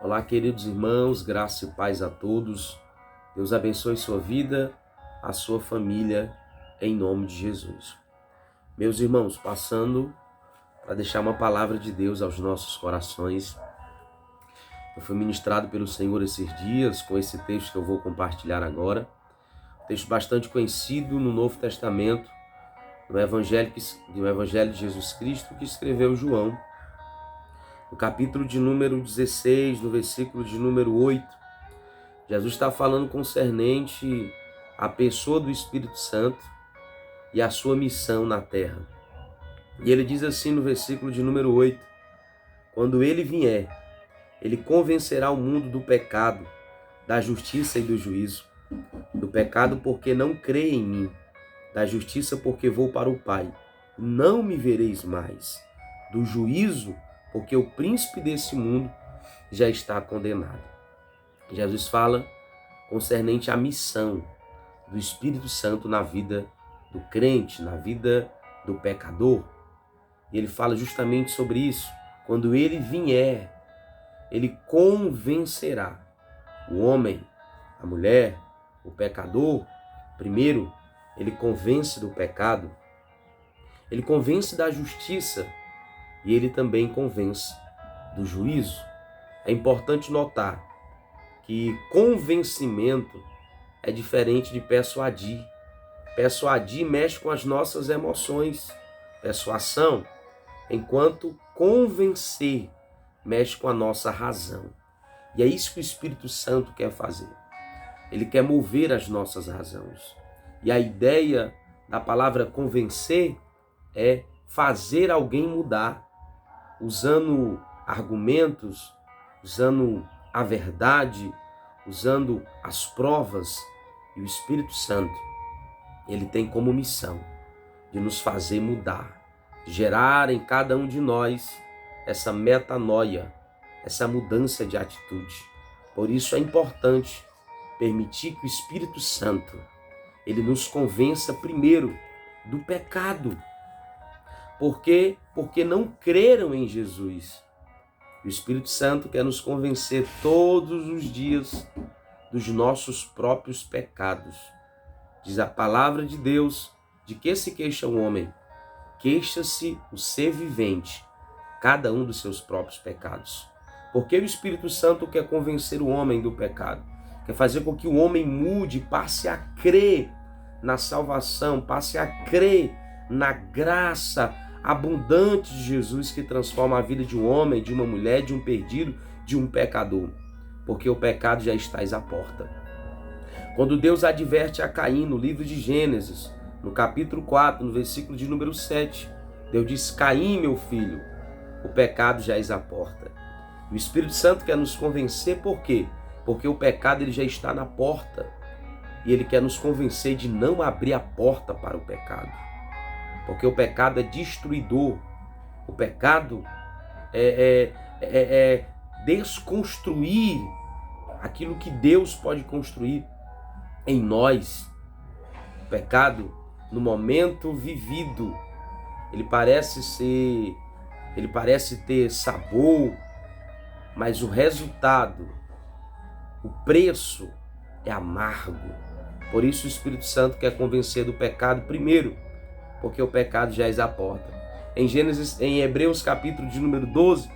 Olá, queridos irmãos, graça e paz a todos. Deus abençoe sua vida, a sua família, em nome de Jesus. Meus irmãos, passando para deixar uma palavra de Deus aos nossos corações. Eu fui ministrado pelo Senhor esses dias com esse texto que eu vou compartilhar agora. Texto bastante conhecido no Novo Testamento, no Evangelho de Jesus Cristo, que escreveu João. No capítulo de número 16, no versículo de número 8, Jesus está falando concernente à pessoa do Espírito Santo e a sua missão na terra. E ele diz assim no versículo de número 8, quando ele vier, ele convencerá o mundo do pecado, da justiça e do juízo. Do pecado porque não crê em mim, da justiça porque vou para o Pai, não me vereis mais. Do juízo porque o príncipe desse mundo já está condenado. Jesus fala concernente à missão do Espírito Santo na vida do crente, na vida do pecador. E ele fala justamente sobre isso. Quando ele vier, ele convencerá o homem, a mulher, o pecador. Primeiro, ele convence do pecado, ele convence da justiça e ele também convence do juízo. É importante notar que convencimento é diferente de persuadir. Persuadir mexe com as nossas emoções, persuasão, enquanto convencer mexe com a nossa razão. E é isso que o Espírito Santo quer fazer. Ele quer mover as nossas razões. E a ideia da palavra convencer é fazer alguém mudar, usando argumentos, usando a verdade, usando as provas. E o Espírito Santo, ele tem como missão de nos fazer mudar, de gerar em cada um de nós essa metanoia, essa mudança de atitude. Por isso é importante permitir que o Espírito Santo, ele nos convença primeiro do pecado. Por quê? Porque não creram em Jesus. O Espírito Santo quer nos convencer todos os dias dos nossos próprios pecados. Diz a palavra de Deus, de que se queixa o homem? Queixa-se o ser vivente, cada um dos seus próprios pecados. Porque o Espírito Santo quer convencer o homem do pecado, quer fazer com que o homem mude, passe a crer na salvação, passe a crer na graça abundante de Jesus que transforma a vida de um homem, de uma mulher, de um perdido, de um pecador. Porque o pecado já está à porta. Quando Deus adverte a Caim no livro de Gênesis, no capítulo 4, no versículo de número 7, Deus diz: Caim, meu filho, o pecado já está à porta. O Espírito Santo quer nos convencer por quê? Porque o pecado ele já está na porta. E ele quer nos convencer de não abrir a porta para o pecado. Porque o pecado é destruidor. O pecado é desconstruir aquilo que Deus pode construir em nós. O pecado, no momento vivido, ele parece ter sabor, mas o resultado, o preço é amargo. Por isso o Espírito Santo quer convencer do pecado primeiro, porque o pecado já é à porta. Em Hebreus capítulo de número 12,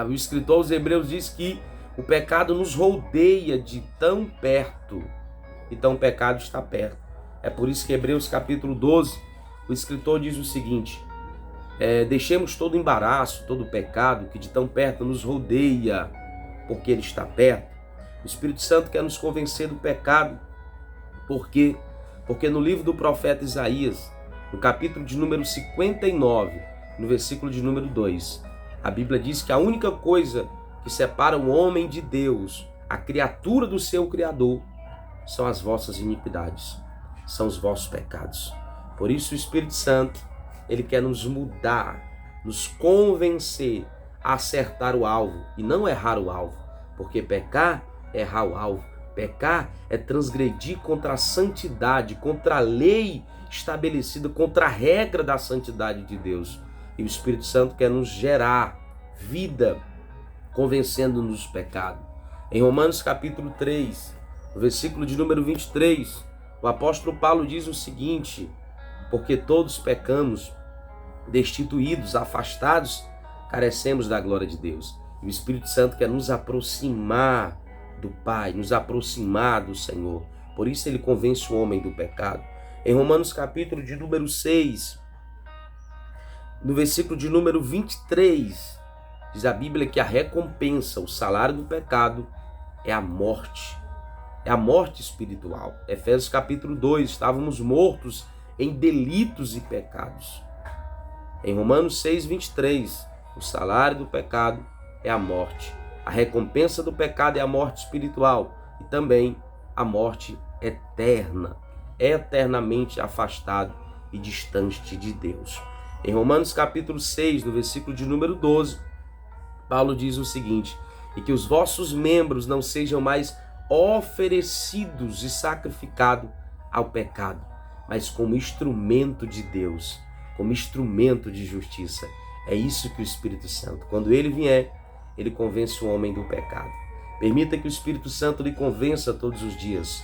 o escritor aos Hebreus diz que o pecado nos rodeia de tão perto. Então o pecado está perto. É por isso que Hebreus capítulo 12, o escritor diz o seguinte: deixemos todo embaraço, todo pecado que de tão perto nos rodeia, porque ele está perto. O Espírito Santo quer nos convencer do pecado. Por quê? Porque no livro do profeta Isaías, no capítulo de número 59, no versículo de número 2, a Bíblia diz que a única coisa que separa o homem de Deus, a criatura do seu Criador, são as vossas iniquidades, são os vossos pecados. Por isso o Espírito Santo, ele quer nos mudar, nos convencer a acertar o alvo e não errar o alvo, porque pecar é errar o alvo. Pecar é transgredir contra a santidade, contra a lei estabelecida, contra a regra da santidade de Deus. E o Espírito Santo quer nos gerar vida, convencendo-nos do pecado. Em Romanos capítulo 3, no versículo de número 23, o apóstolo Paulo diz o seguinte: porque todos pecamos, destituídos, afastados, carecemos da glória de Deus. E o Espírito Santo quer nos aproximar do Pai, nos aproximar do Senhor. Por isso ele convence o homem do pecado. Em Romanos capítulo de número 6, no versículo de número 23, diz a Bíblia que a recompensa, o salário do pecado, é a morte espiritual. Efésios capítulo 2, estávamos mortos em delitos e pecados. Em Romanos 6, 23, o salário do pecado é a morte. A recompensa do pecado é a morte espiritual e também a morte eterna, eternamente afastado e distante de Deus. Em Romanos capítulo 6, no versículo de número 12, Paulo diz o seguinte: e que os vossos membros não sejam mais oferecidos e sacrificados ao pecado, mas como instrumento de Deus, como instrumento de justiça. É isso que o Espírito Santo, quando ele vier, ele convence o homem do pecado. Permita que o Espírito Santo lhe convença todos os dias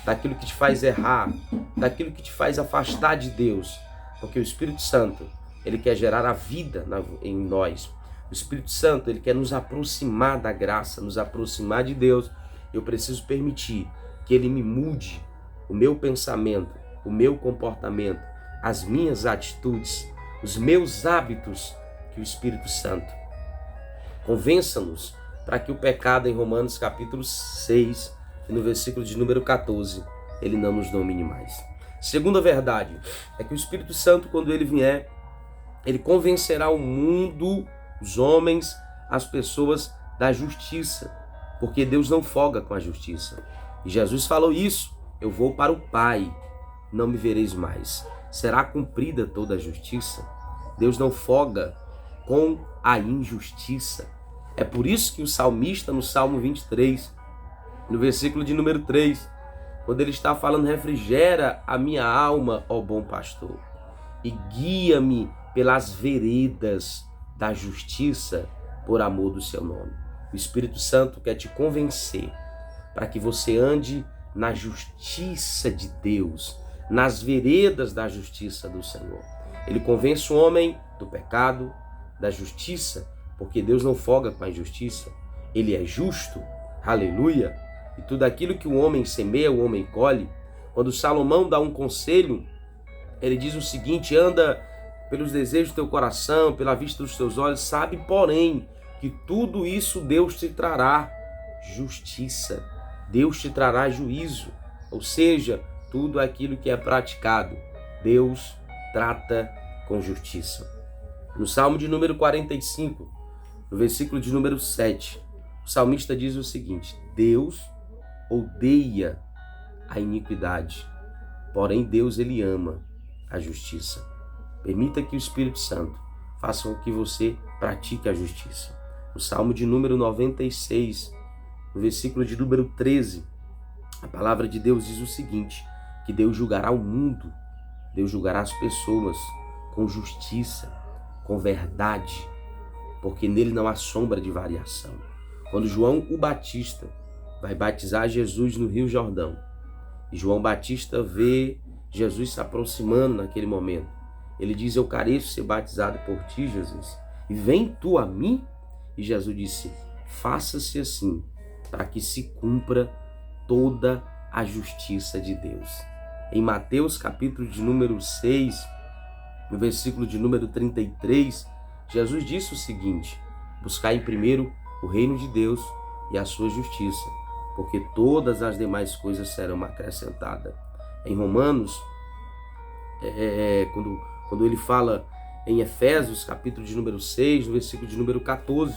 daquilo que te faz errar, daquilo que te faz afastar de Deus, porque o Espírito Santo, ele quer gerar a vida em nós. O Espírito Santo, ele quer nos aproximar da graça, nos aproximar de Deus. Eu preciso permitir que ele me mude o meu pensamento, o meu comportamento, as minhas atitudes, os meus hábitos, que o Espírito Santo convença-nos para que o pecado, em Romanos capítulo 6, no versículo de número 14, ele não nos domine mais. Segunda verdade é que o Espírito Santo, quando ele vier, ele convencerá o mundo, os homens, as pessoas da justiça, porque Deus não folga com a justiça. E Jesus falou isso: eu vou para o Pai, não me vereis mais. Será cumprida toda a justiça. Deus não folga com a injustiça. É por isso que o salmista, no Salmo 23, no versículo de número 3, quando ele está falando: refrigera a minha alma, ó bom pastor, e guia-me pelas veredas da justiça por amor do seu nome. O Espírito Santo quer te convencer para que você ande na justiça de Deus, nas veredas da justiça do Senhor. Ele convence o homem do pecado, da justiça, porque Deus não folga com a injustiça. Ele é justo, aleluia. E tudo aquilo que o homem semeia, o homem colhe. Quando Salomão dá um conselho, ele diz o seguinte: anda pelos desejos do teu coração, pela vista dos teus olhos, sabe, porém, que tudo isso Deus te trará justiça, Deus te trará juízo. Ou seja, tudo aquilo que é praticado, Deus trata com justiça. No Salmo de número 45, no versículo de número 7, o salmista diz o seguinte: Deus odeia a iniquidade, porém Deus, ele ama a justiça. Permita que o Espírito Santo faça com que você pratique a justiça. No Salmo de número 96, no versículo de número 13, a palavra de Deus diz o seguinte: que Deus julgará o mundo, Deus julgará as pessoas com justiça, com verdade, porque nele não há sombra de variação. Quando João o Batista vai batizar Jesus no Rio Jordão, e João Batista vê Jesus se aproximando naquele momento, ele diz: eu careço ser batizado por ti, Jesus, e vem tu a mim? E Jesus disse: faça-se assim, para que se cumpra toda a justiça de Deus. Em Mateus capítulo de número 6, no versículo de número 33, Jesus disse o seguinte: buscai primeiro o reino de Deus e a sua justiça, porque todas as demais coisas serão acrescentadas. Em Romanos, quando ele fala em Efésios, capítulo de número 6, no versículo de número 14,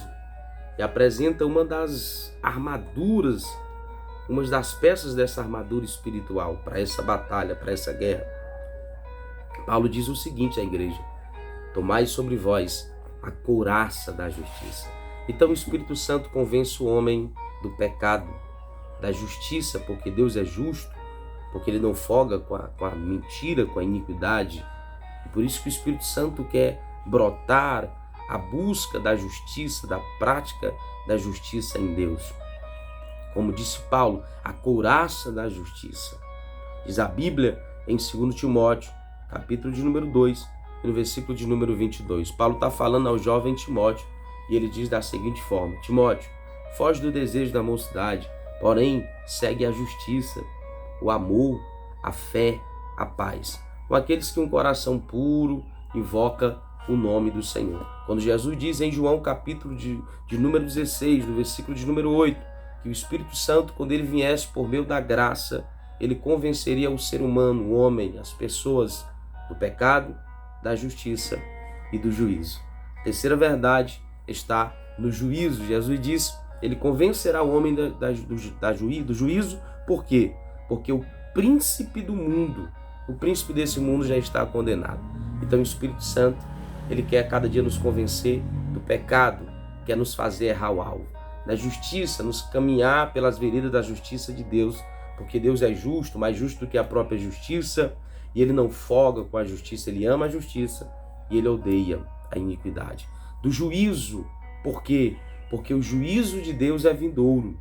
e apresenta uma das armaduras, uma das peças dessa armadura espiritual para essa batalha, para essa guerra. Paulo diz o seguinte à igreja: tomai sobre vós a couraça da justiça. Então o Espírito Santo convence o homem do pecado, da justiça, porque Deus é justo, porque ele não folga com a mentira, com a iniquidade. E por isso que o Espírito Santo quer brotar a busca da justiça, da prática da justiça em Deus. Como disse Paulo, a couraça da justiça. Diz a Bíblia em 2 Timóteo, capítulo de número 2, no versículo de número 22. Paulo está falando ao jovem Timóteo e ele diz da seguinte forma: Timóteo, foge do desejo da mocidade, porém segue a justiça, o amor, a fé, a paz, com aqueles que um coração puro invoca o nome do Senhor. Quando Jesus diz em João capítulo de número 16, no versículo de número 8, que o Espírito Santo, quando ele viesse por meio da graça, ele convenceria o ser humano, o homem, as pessoas do pecado, da justiça e do juízo. A terceira verdade está no juízo. Jesus diz, ele convencerá o homem do juízo, por quê? Porque o príncipe do mundo, o príncipe desse mundo já está condenado. Então o Espírito Santo, ele quer cada dia nos convencer do pecado, quer nos fazer errar o alvo, da justiça, nos caminhar pelas veredas da justiça de Deus, porque Deus é justo, mais justo do que a própria justiça, e ele não folga com a justiça, ele ama a justiça e ele odeia a iniquidade. Do juízo, por quê? Porque o juízo de Deus é vindouro.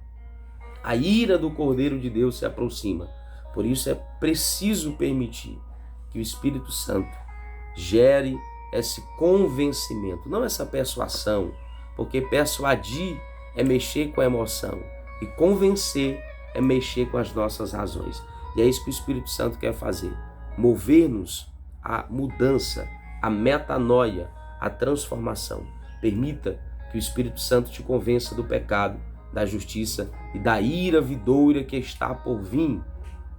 A ira do Cordeiro de Deus se aproxima. Por isso é preciso permitir que o Espírito Santo gere esse convencimento, não essa persuasão, porque persuadir é mexer com a emoção e convencer é mexer com as nossas razões. E é isso que o Espírito Santo quer fazer, mover-nos à mudança, à metanoia, à transformação. Permita que o Espírito Santo te convença do pecado, da justiça e da ira vindoura que está por vir,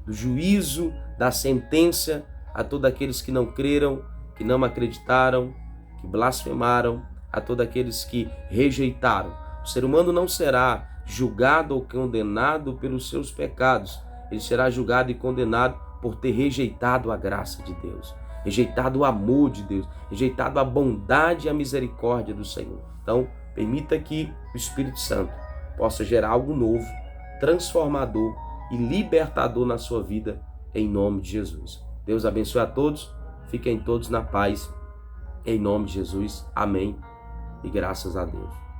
do juízo, da sentença a todos aqueles que não creram, que não acreditaram, que blasfemaram, a todos aqueles que rejeitaram. O ser humano não será julgado ou condenado pelos seus pecados. Ele será julgado e condenado por ter rejeitado a graça de Deus, rejeitado o amor de Deus, rejeitado a bondade e a misericórdia do Senhor. Então, permita que o Espírito Santo possa gerar algo novo, transformador e libertador na sua vida, em nome de Jesus. Deus abençoe a todos, fiquem todos na paz, em nome de Jesus. Amém e graças a Deus.